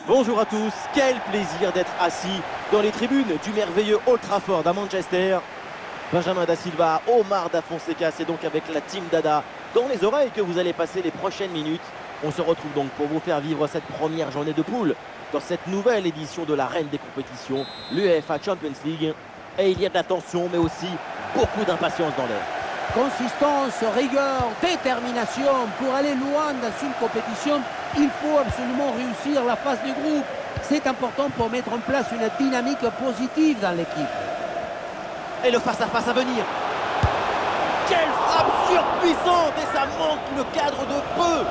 Bonjour à tous, quel plaisir d'être assis dans les tribunes du merveilleux Old Trafford à Manchester. Benjamin Da Silva, Omar Da Fonseca, c'est donc avec la team Dada dans les oreilles que vous allez passer les prochaines minutes. On se retrouve donc pour vous faire vivre cette première journée de poule dans cette nouvelle édition de la reine des compétitions, l'UEFA Champions League. Et il y a de la tension mais aussi beaucoup d'impatience dans l'air. Consistance, rigueur, détermination. Pour aller loin dans une compétition, il faut absolument réussir la phase de groupe. C'est important pour mettre en place une dynamique positive dans l'équipe. Et le face-à-face à venir. Quelle frappe surpuissante et ça manque le cadre de peu.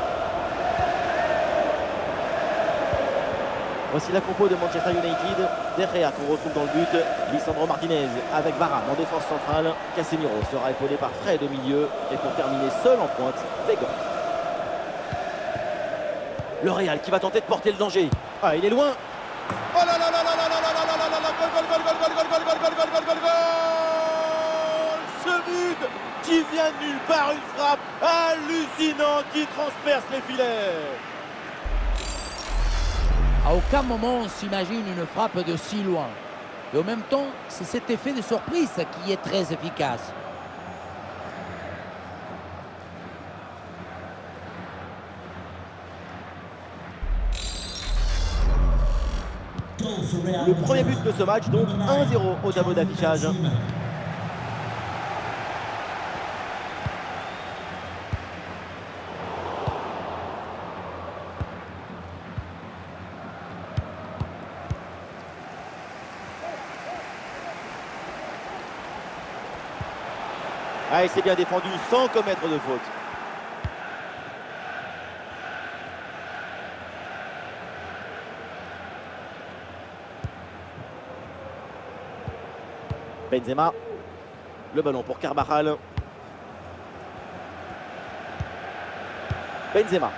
Voici la compo de Manchester United. De Gea qu'on retrouve dans le but. Lisandro Martinez avec Varane en défense centrale. Casemiro sera épaulé par Fred au milieu. Et pour terminer seul en pointe, Weghorst. Le Real qui va tenter de porter le danger. Ah, il est loin. Oh là là là là là là là là là là là là. Gol. Ce but qui vient de nulle part, une frappe hallucinante qui transperce les filets. À aucun moment on s'imagine une frappe de si loin. Et en même temps, c'est cet effet de surprise qui est très efficace. Le premier but de ce match, donc 1-0 au tableau d'affichage. Ah, il s'est bien défendu sans commettre de faute. Benzema. Le ballon pour Carvajal. Benzema.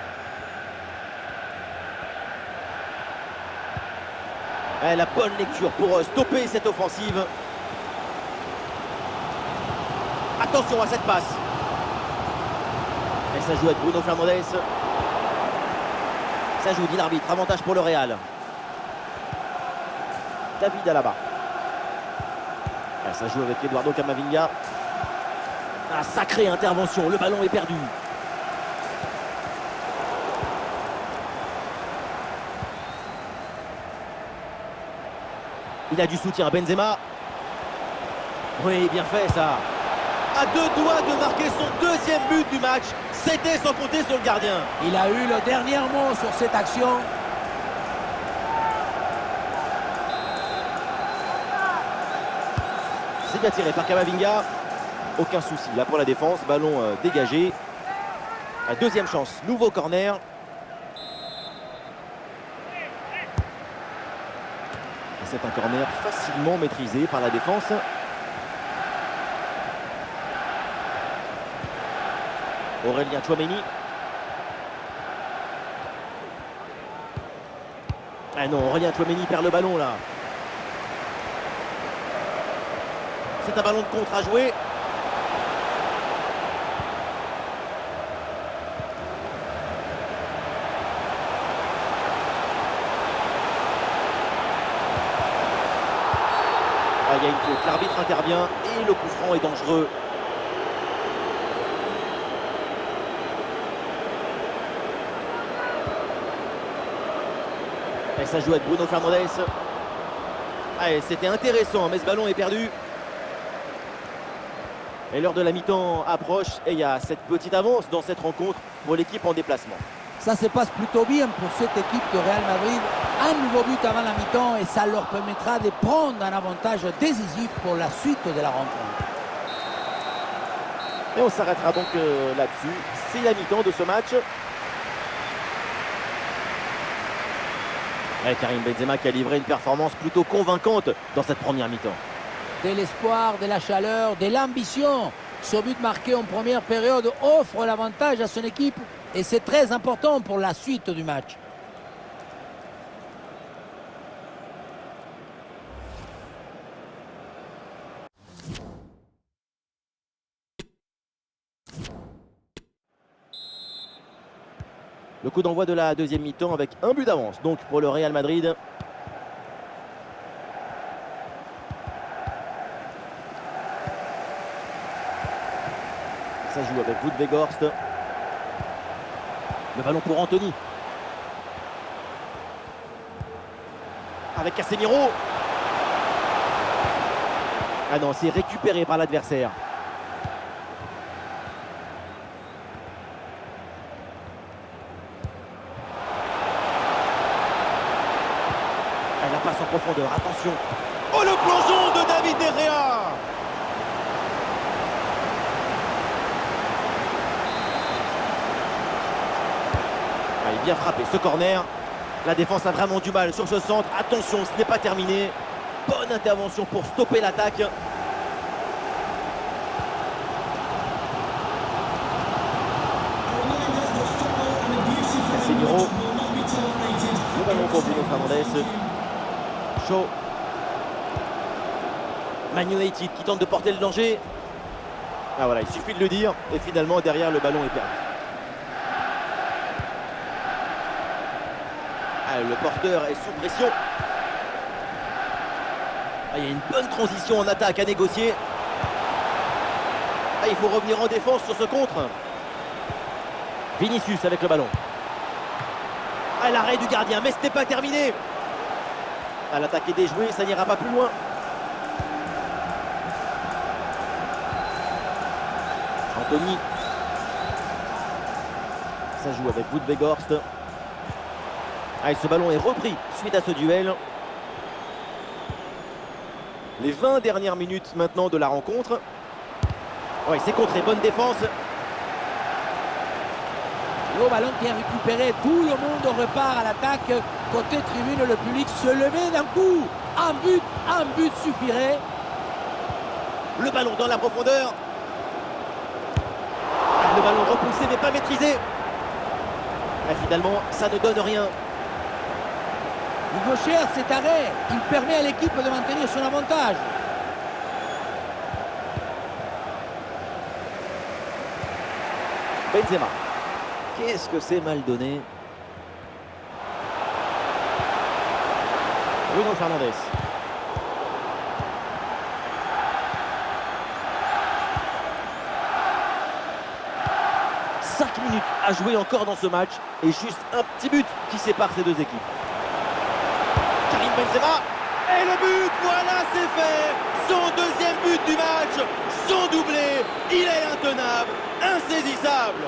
Et la bonne lecture pour stopper cette offensive. Attention à cette passe. Et ça joue avec Bruno Fernandes. Ça joue, dit l'arbitre. Avantage pour le Real. David Alaba. Et ça joue avec Eduardo Camavinga. Ah, sacrée intervention. Le ballon est perdu. Il a du soutien. Benzema. Oui, bien fait ça. À deux doigts de marquer son deuxième but du match. C'était sans compter sur le gardien. Il a eu le dernier mot sur cette action. C'est bien tiré par Camavinga. Aucun souci là pour la défense. Ballon dégagé. La deuxième chance. Nouveau corner. C'est un corner facilement maîtrisé par la défense. Aurélien Tchouaméni. Ah non, Aurélien Tchouaméni perd le ballon là. C'est un ballon de contre à jouer. Ah, il y a une faute. L'arbitre intervient et le coup franc est dangereux. Et ça joue avec Bruno Fernandes. Allez, c'était intéressant, mais ce ballon est perdu. Et l'heure de la mi-temps approche et il y a cette petite avance dans cette rencontre pour l'équipe en déplacement. Ça se passe plutôt bien pour cette équipe de Real Madrid. Un nouveau but avant la mi-temps et ça leur permettra de prendre un avantage décisif pour la suite de la rencontre. Et on s'arrêtera donc là-dessus. C'est la mi-temps de ce match. Et Karim Benzema qui a livré une performance plutôt convaincante dans cette première mi-temps. De l'espoir, de la chaleur, de l'ambition. Ce but marqué en première période offre l'avantage à son équipe et c'est très important pour la suite du match. Le coup d'envoi de la deuxième mi-temps avec un but d'avance donc pour le Real Madrid. Ça joue avec Wout Weghorst. Le ballon pour Anthony. Avec Casemiro. Ah non, c'est récupéré par l'adversaire. La passe en profondeur, attention. Oh, le plongeon de David De Gea. Ah, il est bien frappé ce corner. La défense a vraiment du mal sur ce centre. Attention, ce n'est pas terminé. Bonne intervention pour stopper l'attaque. Casemiro. Le ballon pour Bruno Fernandes. Shaw. Man United qui tente de porter le danger. Ah voilà, il suffit de le dire. Et finalement, derrière, le ballon est perdu. Ah, le porteur est sous pression. Ah, il y a une bonne transition en attaque à négocier. Ah, il faut revenir en défense sur ce contre. Vinicius avec le ballon. Ah, l'arrêt du gardien, mais ce n'est pas terminé. Ah, l'attaque est déjouée, ça n'ira pas plus loin. Anthony. Ça joue avec Wout Weghorst. Ah, et ce ballon est repris suite à ce duel. Les 20 dernières minutes maintenant de la rencontre. Oui, c'est contré, bonne défense. Le ballon qui est récupéré, tout le monde repart à l'attaque. Côté tribune, le public se levait d'un coup. Un but suffirait. Le ballon dans la profondeur. Le ballon repoussé mais pas maîtrisé. Et finalement, ça ne donne rien. Il vaut cher cet arrêt. Il permet à l'équipe de maintenir son avantage. Benzema. Qu'est-ce que c'est mal donné. Bruno Fernandes. « 5 minutes à jouer encore dans ce match et juste un petit but qui sépare ces deux équipes. Karim Benzema et le but, voilà, c'est fait. Son deuxième but du match, son doublé, il est intenable, insaisissable.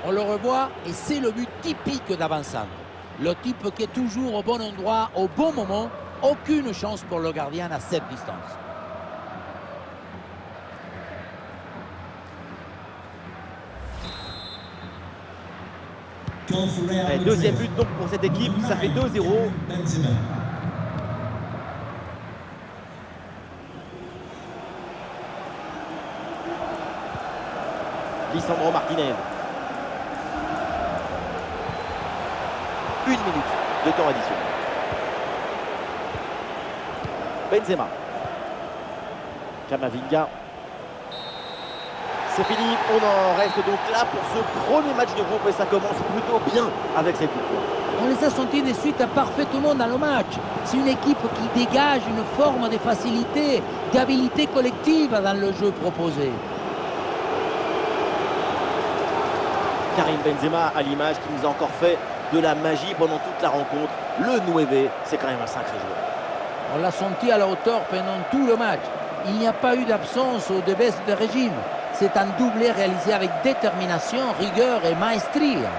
On le revoit et c'est le but typique d'avant-centre. Le type qui est toujours au bon endroit, au bon moment. Aucune chance pour le gardien à cette distance. Allez, deuxième but donc pour cette équipe, ça fait 2-0. Lisandro Martinez. 1 minute de temps additionnel. Benzema. Camavinga. C'est fini, on en reste donc là pour ce premier match de groupe et ça commence plutôt bien avec cette victoire. On les a sentis de suite parfaitement dans le match. C'est une équipe qui dégage une forme de facilité, d'habilité collective dans le jeu proposé. Karim Benzema à l'image qui nous a encore fait de la magie pendant toute la rencontre. Le 9, c'est quand même un sacré joueur. On l'a senti à la hauteur pendant tout le match. Il n'y a pas eu d'absence ou de baisse de régime. C'est un doublé réalisé avec détermination, rigueur et maestria.